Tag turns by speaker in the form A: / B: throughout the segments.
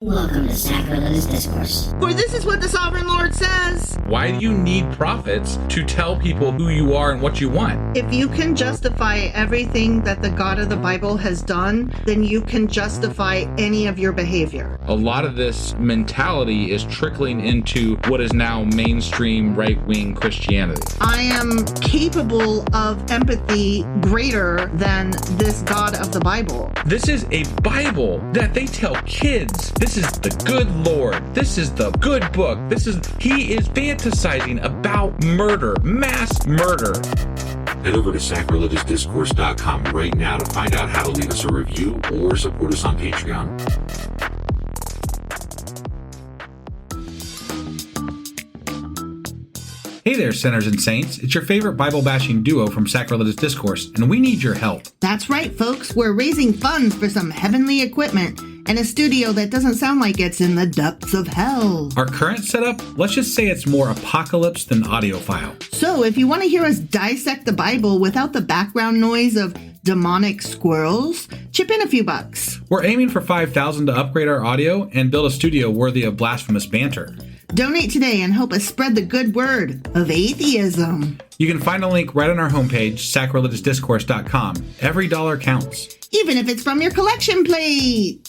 A: Welcome to Sacrilegious Discourse.
B: For this is what the Sovereign Lord says.
C: Why do you need prophets to tell people who you are and what you want?
B: If you can justify everything that the God of the Bible has done, then you can justify any of your behavior.
C: A lot of this mentality is trickling into what is now mainstream right-wing Christianity.
B: I am capable of empathy greater than this God of the Bible.
C: This is a Bible that they tell kids. This is the good Lord. This is the good book. He is fantasizing about murder, mass murder.
D: Head over to sacrilegiousdiscourse.com right now to find out how to leave us a review or support us on Patreon.
E: Hey there, sinners and saints. It's your favorite Bible-bashing duo from Sacrilegious Discourse, and we need your help.
B: That's right, folks. We're raising funds for some heavenly equipment and a studio that doesn't sound like it's in the depths of hell.
E: Our current setup, let's just say it's more apocalypse than audiophile.
B: So if you want to hear us dissect the Bible without the background noise of demonic squirrels, chip in a few bucks.
E: We're aiming for $5,000 to upgrade our audio and build a studio worthy of blasphemous banter.
B: Donate today and help us spread the good word of atheism.
E: You can find a link right on our homepage, sacrilegiousdiscourse.com. Every dollar counts.
B: Even if it's from your collection plate.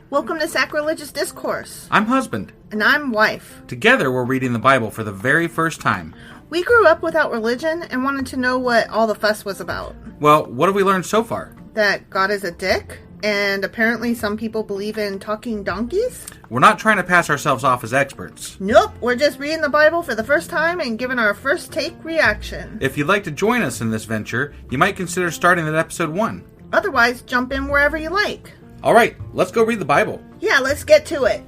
B: Welcome to Sacrilegious Discourse.
E: I'm husband.
B: And I'm wife.
E: Together, we're reading the Bible for the very first time.
B: We grew up without religion and wanted to know what all the fuss was about.
E: Well, what have we learned so far?
B: That God is a dick, and apparently some people believe in talking donkeys.
E: We're not trying to pass ourselves off as experts.
B: Nope, we're just reading the Bible for the first time and giving our first take reaction.
E: If you'd like to join us in this venture, you might consider starting at episode 1.
B: Otherwise, jump in wherever you like.
E: All right, let's go read the Bible.
B: Yeah, let's get to it.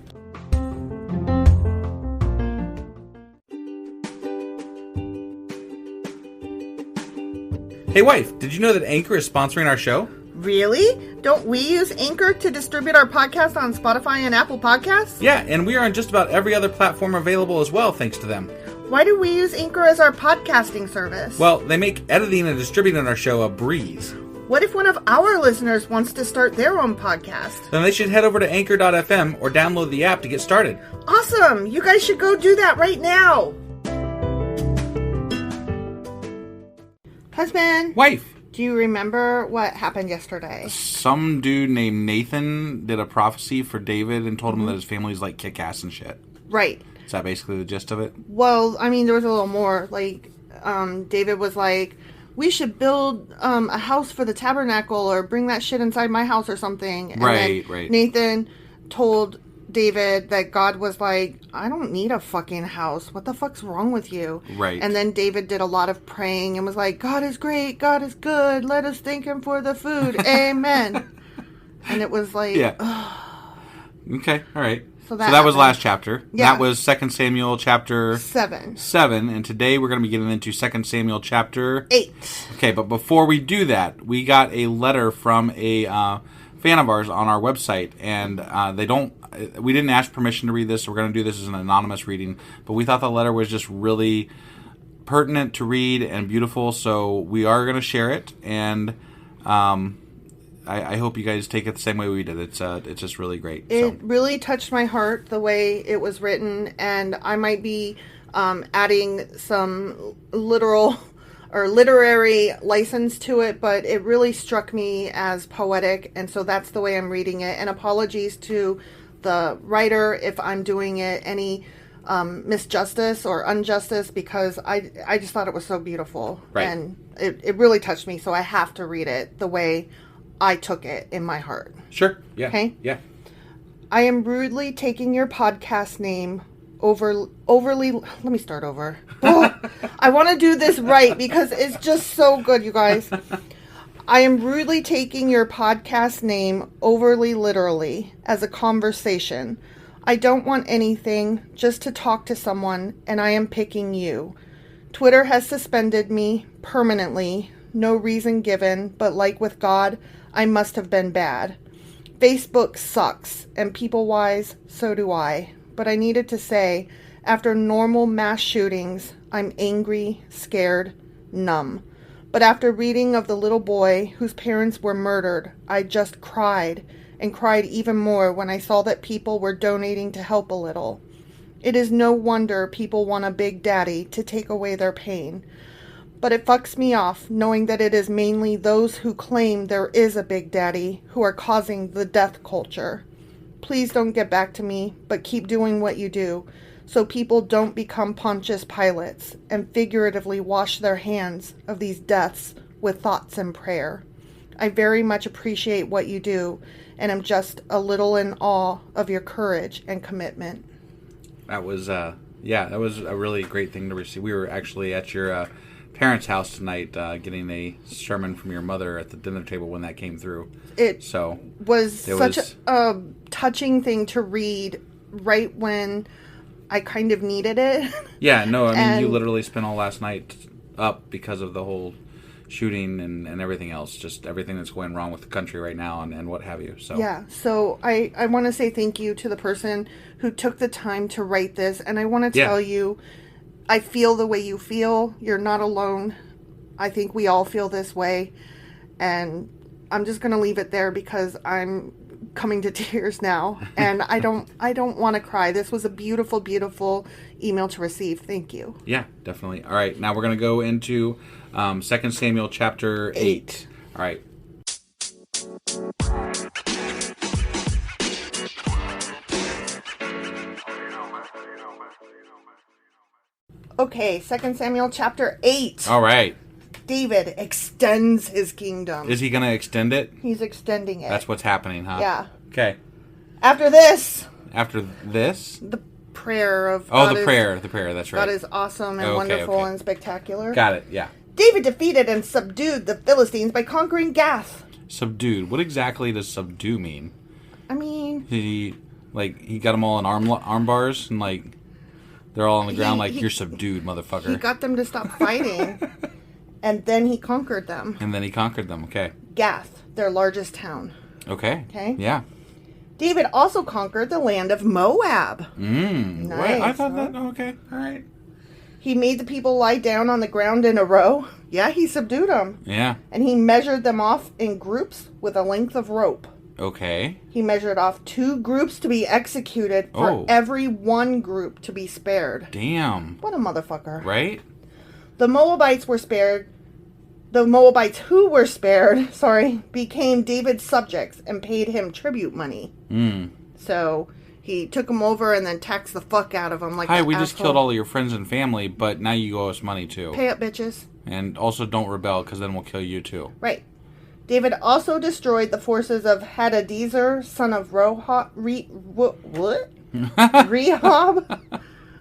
E: Hey wife, did you know that Anchor is sponsoring our show?
B: Really? Don't we use Anchor to distribute our podcast on Spotify and Apple Podcasts?
E: Yeah, and we are on just about every other platform available as well, thanks to them.
B: Why do we use Anchor as our podcasting service?
E: Well, they make editing and distributing our show a breeze.
B: What if one of our listeners wants to start their own podcast?
E: Then they should head over to anchor.fm or download the app to get started.
B: Awesome! You guys should go do that right now! Husband!
E: Wife!
B: Do you remember what happened yesterday?
E: Some dude named Nathan did a prophecy for David and told him that his family's like kick-ass and shit.
B: Right.
E: Is that basically the gist of it?
B: Well, I mean, there was a little more. Like, David was like, we should build a house for the tabernacle or bring that shit inside my house or something. And
E: right.
B: Nathan told David that God was like, I don't need a fucking house. What the fuck's wrong with you?
E: Right.
B: And then David did a lot of praying and was like, God is great. God is good. Let us thank him for the food. Amen. And it was like,
E: yeah.
B: Ugh.
E: Okay. All right.
B: So that
E: was last chapter.
B: Yeah.
E: That was 2 Samuel chapter
B: 7.
E: And today we're going to be getting into 2 Samuel chapter
B: 8.
E: Okay, but before we do that, we got a letter from a fan of ours on our website, and we didn't ask permission to read this, so we're going to do this as an anonymous reading, but we thought the letter was just really pertinent to read and beautiful, so we are going to share it, and I hope you guys take it the same way we did. It's just really great.
B: It really touched my heart the way it was written, and I might be adding some literal or literary license to it, but it really struck me as poetic, and so that's the way I'm reading it. And apologies to the writer if I'm doing it any misjustice or injustice, because I just thought it was so beautiful.
E: Right.
B: And it really touched me, so I have to read it the way I took it in my heart.
E: Sure. Yeah.
B: Okay?
E: Yeah.
B: I am rudely taking your podcast name overly... Let me start over. Oh, I want to do this right because it's just so good, you guys. I am rudely taking your podcast name overly literally as a conversation. I don't want anything, just to talk to someone, and I am picking you. Twitter has suspended me permanently. No reason given, but like with God, I must have been bad. Facebook sucks, and people-wise, so do I. But I needed to say, After normal mass shootings, I'm angry, scared, numb. But after reading of the little boy whose parents were murdered, I just cried, and cried even more when I saw that people were donating to help a little. It is no wonder people want a big daddy to take away their pain. But it fucks me off knowing that it is mainly those who claim there is a big daddy who are causing the death culture. Please don't get back to me, but keep doing what you do, so people don't become Pontius Pilates and figuratively wash their hands of these deaths with thoughts and prayer. I very much appreciate what you do, and am just a little in awe of your courage and commitment.
E: That was, that was a really great thing to receive. We were actually at your parents' house tonight getting a sermon from your mother at the dinner table when that came through.
B: It was such a touching thing to read right when I kind of needed it.
E: Yeah, no, I mean, you literally spent all last night up because of the whole shooting and everything else, just everything that's going wrong with the country right now and what have you. So yeah,
B: so I want to say thank you to the person who took the time to write this, and I want to tell you, I feel the way you feel. You're not alone. I think we all feel this way, and I'm just going to leave it there because I'm coming to tears now, and I don't want to cry. This was a beautiful, beautiful email to receive. Thank you.
E: Yeah, definitely. All right, now we're going to go into 2 Samuel chapter 8. All right.
B: Okay, 2 Samuel chapter 8.
E: All right.
B: David extends his kingdom.
E: Is he going to extend it?
B: He's extending it.
E: That's what's happening, huh?
B: Yeah.
E: Okay.
B: After this.
E: The
B: prayer of
E: God. The prayer, that's right.
B: God is awesome and wonderful and spectacular.
E: Got it, yeah.
B: David defeated and subdued the Philistines by conquering Gath.
E: Subdued. What exactly does subdue mean?
B: I mean...
E: He got them all in arm bars and, they're all on the ground you're subdued, motherfucker.
B: He got them to stop fighting. And then he conquered them.
E: Okay.
B: Gath, their largest town.
E: Okay.
B: Okay?
E: Yeah.
B: David also conquered the land of Moab.
E: Nice. What? I thought that... Okay. All right.
B: He made the people lie down on the ground in a row. Yeah, he subdued them.
E: Yeah.
B: And he measured them off in groups with a length of rope.
E: Okay.
B: He measured off 2 groups to be executed for every 1 group to be spared.
E: Damn.
B: What a motherfucker.
E: Right?
B: The Moabites were spared. The Moabites who were spared, became David's subjects and paid him tribute money. So he took them over and then taxed the fuck out of them.
E: Hi, we just killed all of your friends and family, but now you owe us money too.
B: Pay up, bitches.
E: And also don't rebel, because then we'll kill you too.
B: Right. David also destroyed the forces of Hadadezer, son of Rehab.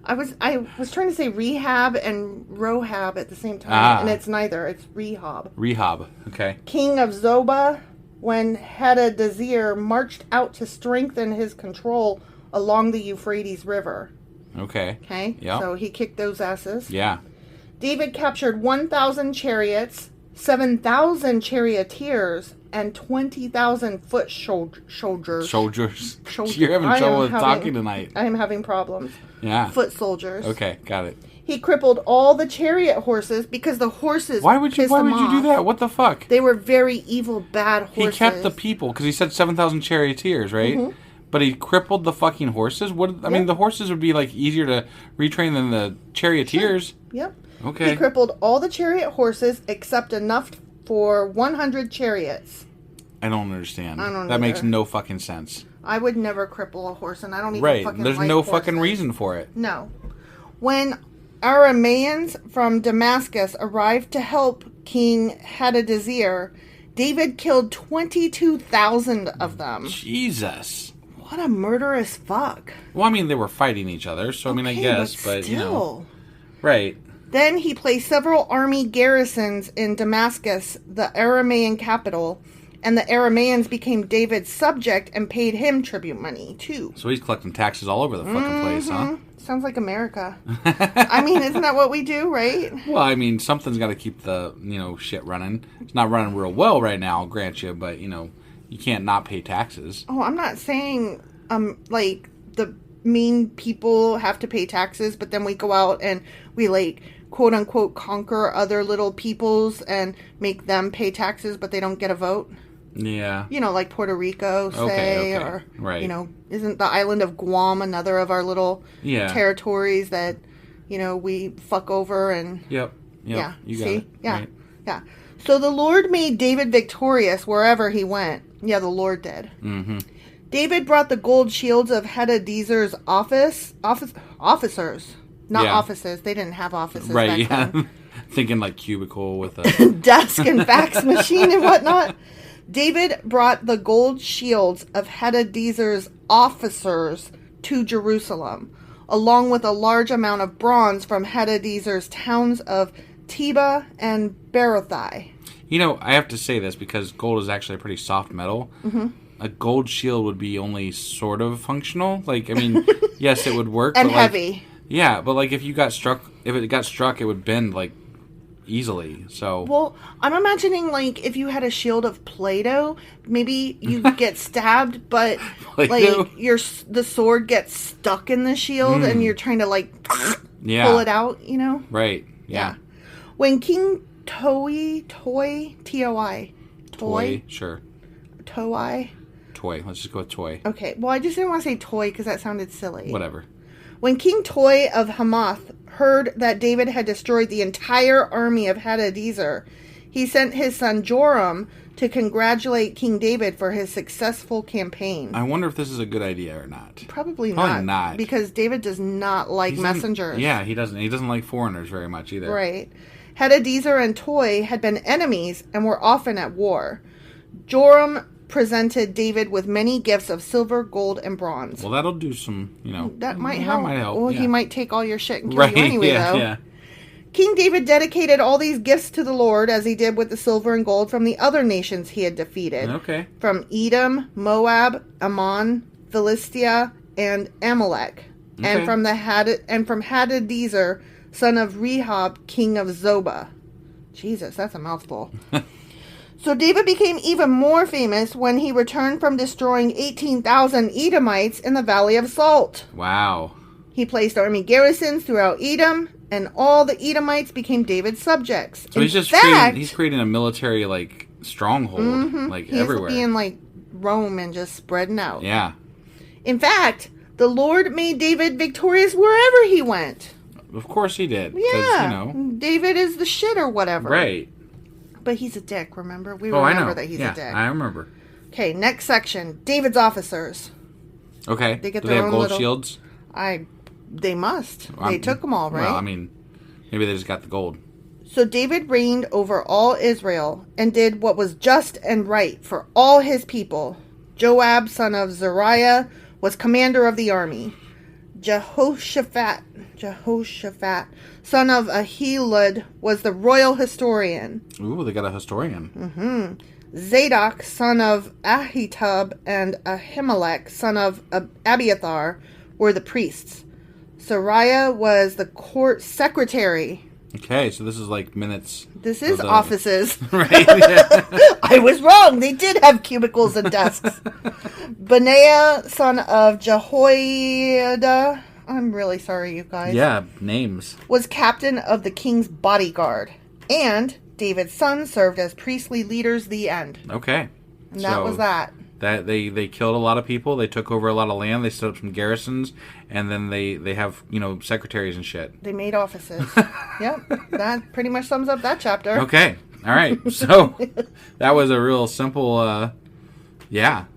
B: I was trying to say rehab and Rohab at the same time, and it's neither. It's Rehab.
E: Rehab, okay.
B: King of Zobah, when Hadadezer marched out to strengthen his control along the Euphrates River.
E: Okay.
B: Okay?
E: Yeah.
B: So he kicked those asses.
E: Yeah.
B: David captured 1,000 chariots, 7,000 charioteers, and 20,000 foot soldiers.
E: Soldiers. You're having trouble with talking tonight.
B: I am having problems.
E: Yeah.
B: Foot soldiers.
E: Okay, got it.
B: He crippled all the chariot horses because the horses
E: Why would you do that? What the fuck?
B: They were very evil, bad horses.
E: He kept the people, because he said 7,000 charioteers, right? Mm-hmm. But he crippled the fucking horses? I mean, the horses would be, easier to retrain than the charioteers.
B: Sure. Yep.
E: Okay.
B: He crippled all the chariot horses except enough for 100 chariots.
E: I don't understand.
B: I don't
E: That makes no fucking sense.
B: I would never cripple a horse, and I don't even fucking
E: There's
B: like
E: no
B: horses.
E: fucking reason for it.
B: No. When Arameans from Damascus arrived to help King Hadadezer, David killed 22,000 of them.
E: Jesus.
B: What a murderous fuck.
E: Well, I mean, they were fighting each other, so I guess, but you know. Right.
B: Then he placed several army garrisons in Damascus, the Aramean capital, and the Arameans became David's subject and paid him tribute money, too.
E: So he's collecting taxes all over the fucking place, huh?
B: Sounds like America. I mean, isn't that what we do, right?
E: Well, I mean, something's got to keep the, shit running. It's not running real well right now, I'll grant you, but, you can't not pay taxes.
B: Oh, I'm not saying, the mean people have to pay taxes, but then we go out and we like quote unquote conquer other little peoples and make them pay taxes, but they don't get a vote.
E: Yeah.
B: You know, like Puerto Rico, say, or,
E: right.
B: you know, isn't the island of Guam another of our little territories that, you know, we fuck over and...
E: Yep.
B: Yeah.
E: You got
B: See?
E: it.
B: Yeah.
E: Right.
B: Yeah. So the Lord made David victorious wherever he went. Yeah, the Lord did.
E: Mm-hmm.
B: David brought the gold shields of Hadadezer's officers. Not offices. They didn't have offices
E: back
B: then.
E: Thinking like cubicle with a...
B: desk and fax machine and whatnot. David brought the gold shields of Hadadezer's officers to Jerusalem, along with a large amount of bronze from Hadadezer's towns of Teba and Berothai.
E: You know, I have to say this because gold is actually a pretty soft metal.
B: Mm-hmm.
E: A gold shield would be only sort of functional. Like, I mean, yes, it would work.
B: And
E: but
B: heavy.
E: Like, yeah, but like if it got struck, it would bend like easily. So
B: well, I'm imagining like if you had a shield of Play-Doh, maybe you get stabbed, but
E: Play-Doh?
B: like the sword gets stuck in the shield, and you're trying to like pull it out. You know?
E: Right. Yeah.
B: When King Toi, T-O-I,
E: sure.
B: Toi.
E: Let's just go with toy.
B: Okay. Well, I just didn't want to say toy because that sounded silly.
E: Whatever.
B: When King Toi of Hamath heard that David had destroyed the entire army of Hadadezer, he sent his son Joram to congratulate King David for his successful campaign.
E: I wonder if this is a good idea or not.
B: Probably not. Because David does not like messengers.
E: Yeah, he doesn't. He doesn't like foreigners very much either.
B: Right. Hadadezer and Toi had been enemies and were often at war. Joram presented David with many gifts of silver, gold, and bronze.
E: Well, that'll do some, you know.
B: That might help. Well,
E: yeah.
B: He might take all your shit and kill you anyway, though.
E: Yeah.
B: King David dedicated all these gifts to the Lord as he did with the silver and gold from the other nations he had defeated.
E: Okay.
B: From Edom, Moab, Ammon, Philistia, and Amalek.
E: Okay.
B: And from Hadadezer, son of Rehob, king of Zobah. Jesus, that's a mouthful. So David became even more famous when he returned from destroying 18,000 Edomites in the Valley of Salt.
E: Wow.
B: He placed army garrisons throughout Edom, and all the Edomites became David's subjects.
E: So he's creating a military like stronghold
B: he's
E: everywhere.
B: He's being like Rome and just spreading out.
E: Yeah.
B: In fact, the Lord made David victorious wherever he went.
E: Of course he did.
B: Yeah.
E: You know.
B: David is the shit or whatever.
E: Right.
B: But he's a dick, remember? We remember that he's a dick.
E: I remember.
B: Okay, next section. David's officers.
E: Okay.
B: They get
E: Do
B: their
E: they have
B: own
E: gold shields?
B: They must. They took them all, right?
E: Well, I mean, maybe they just got the gold.
B: So David reigned over all Israel and did what was just and right for all his people. Joab, son of Zeruiah, was commander of the army. Jehoshaphat, son of Ahilud, was the royal historian.
E: Ooh, they got a historian.
B: Mm-hmm. Zadok, son of Ahitub, and Ahimelech, son of Abiathar, were the priests. Sariah was the court secretary.
E: Okay, so this is like minutes.
B: This is offices.
E: Right, yeah.
B: I was wrong. They did have cubicles and desks. Benaiah, son of Jehoiada, I'm really sorry, you guys.
E: Yeah, names.
B: Was captain of the king's bodyguard. And David's son served as priestly leaders the end.
E: Okay.
B: And that was that.
E: That they killed a lot of people. They took over a lot of land. They set up some garrisons, and then they have secretaries and shit.
B: They made offices. Yep, that pretty much sums up that chapter.
E: Okay, all right. So that was a real simple,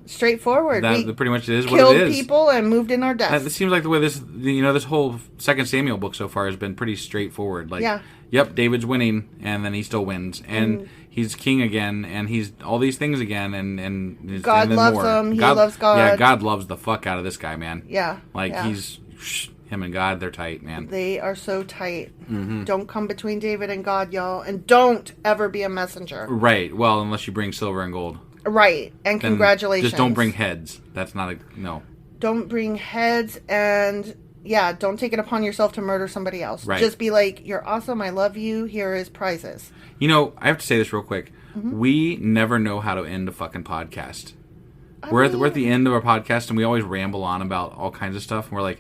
B: straightforward.
E: That pretty much is what
B: killed
E: it is.
B: People and moved in our deaths.
E: It seems like the way this whole Second Samuel book so far has been pretty straightforward. Like, yep, David's winning, and then he still wins, and he's king again, and he's all these things again, and
B: God
E: and then
B: loves
E: more.
B: him. He loves God.
E: Yeah, God loves the fuck out of this guy, man.
B: Yeah,
E: he's him and God. They're tight, man.
B: They are so tight. Mm-hmm. Don't come between David and God, y'all, and don't ever be a messenger.
E: Right. Well, unless you bring silver and gold.
B: Right, and then congratulations.
E: Just don't bring heads. That's not no.
B: Don't bring heads, and don't take it upon yourself to murder somebody else.
E: Right.
B: Just be like, you're awesome, I love you, here is prizes.
E: I have to say this real quick. Mm-hmm. We never know how to end a fucking podcast. We're at the end of our podcast, and we always ramble on about all kinds of stuff. And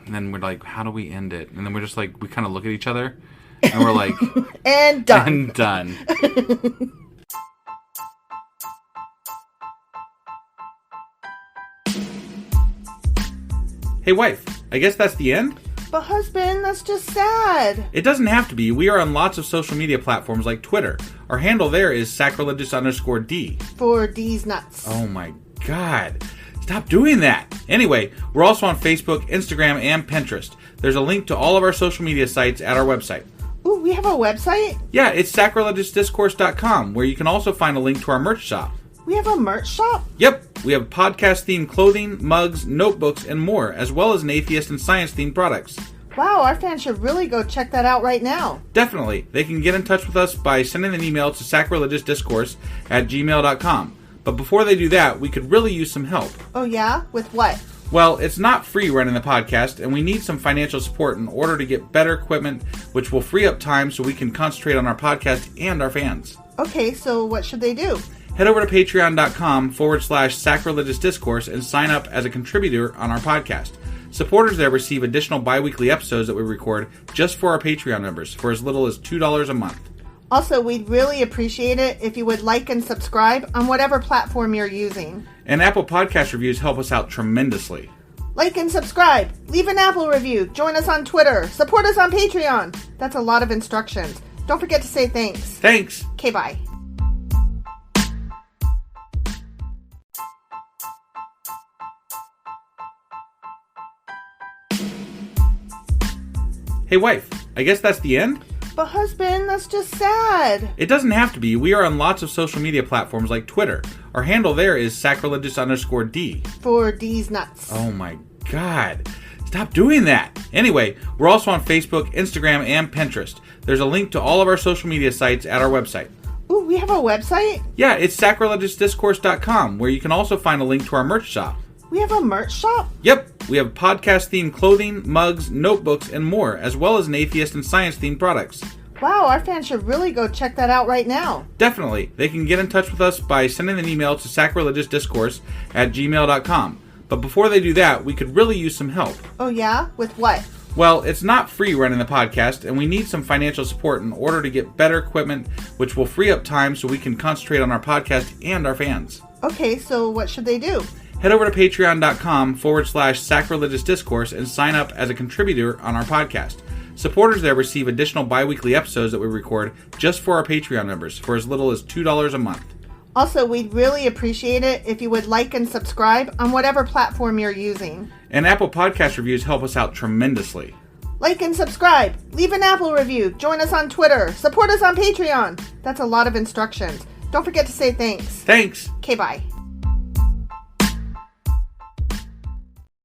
E: then we're like, how do we end it? And then we're just like, we kind of look at each other, and we're like,
B: and done.
E: And done. Hey, wife, I guess that's the end?
B: But husband, that's just sad.
E: It doesn't have to be. We are on lots of social media platforms like Twitter. Our handle there is sacrilegious_D.
B: For D's nuts.
E: Oh my God. Stop doing that. Anyway, we're also on Facebook, Instagram, and Pinterest. There's a link to all of our social media sites at our website.
B: Ooh, we have a website?
E: Yeah, it's sacrilegiousdiscourse.com, where you can also find a link to our merch shop.
B: We have a merch shop?
E: Yep, we have podcast-themed clothing, mugs, notebooks, and more, as well as an atheist and science-themed products.
B: Wow, our fans should really go check that out right now.
E: Definitely. They can get in touch with us by sending an email to sacrilegiousdiscourse@gmail.com. But before they do that, we could really use some help.
B: Oh yeah? With what?
E: Well, it's not free running the podcast, and we need some financial support in order to get better equipment, which will free up time so we can concentrate on our podcast and our fans.
B: Okay, so what should they do?
E: Head over to patreon.com/sacrilegiousdiscourse and sign up as a contributor on our podcast. Supporters there receive additional bi-weekly episodes that we record just for our Patreon members for as little as $2 a month.
B: Also, we'd really appreciate it if you would like and subscribe on whatever platform you're using.
E: And Apple Podcast reviews help us out tremendously.
B: Like and subscribe. Leave an Apple review. Join us on Twitter. Support us on Patreon. That's a lot of instructions. Don't forget to say thanks.
E: Thanks.
B: Okay, bye.
E: Hey, wife, I guess that's the end?
B: But husband, that's just sad.
E: It doesn't have to be. We are on lots of social media platforms like Twitter. Our handle there is sacrilegious_D.
B: For D's nuts.
E: Oh my God. Stop doing that. Anyway, we're also on Facebook, Instagram, and Pinterest. There's a link to all of our social media sites at our website.
B: Ooh, we have a website?
E: Yeah, it's sacrilegiousdiscourse.com, where you can also find a link to our merch shop.
B: We have a merch shop?
E: Yep, we have podcast-themed clothing, mugs, notebooks, and more, as well as an atheist and science-themed products.
B: Wow, our fans should really go check that out right now.
E: Definitely. They can get in touch with us by sending an email to sacrilegiousdiscourse@gmail.com. But before they do that, we could really use some help.
B: Oh yeah? With what?
E: Well, it's not free running the podcast, and we need some financial support in order to get better equipment, which will free up time so we can concentrate on our podcast and our fans.
B: Okay, so what should they do?
E: Head over to patreon.com/sacrilegiousdiscourse and sign up as a contributor on our podcast. Supporters there receive additional bi-weekly episodes that we record just for our Patreon members for as little as $2 a month.
B: Also, we'd really appreciate it if you would like and subscribe on whatever platform you're using.
E: And Apple Podcast reviews help us out tremendously.
B: Like and subscribe. Leave an Apple review. Join us on Twitter. Support us on Patreon. That's a lot of instructions. Don't forget to say thanks.
E: Thanks.
B: Okay, bye.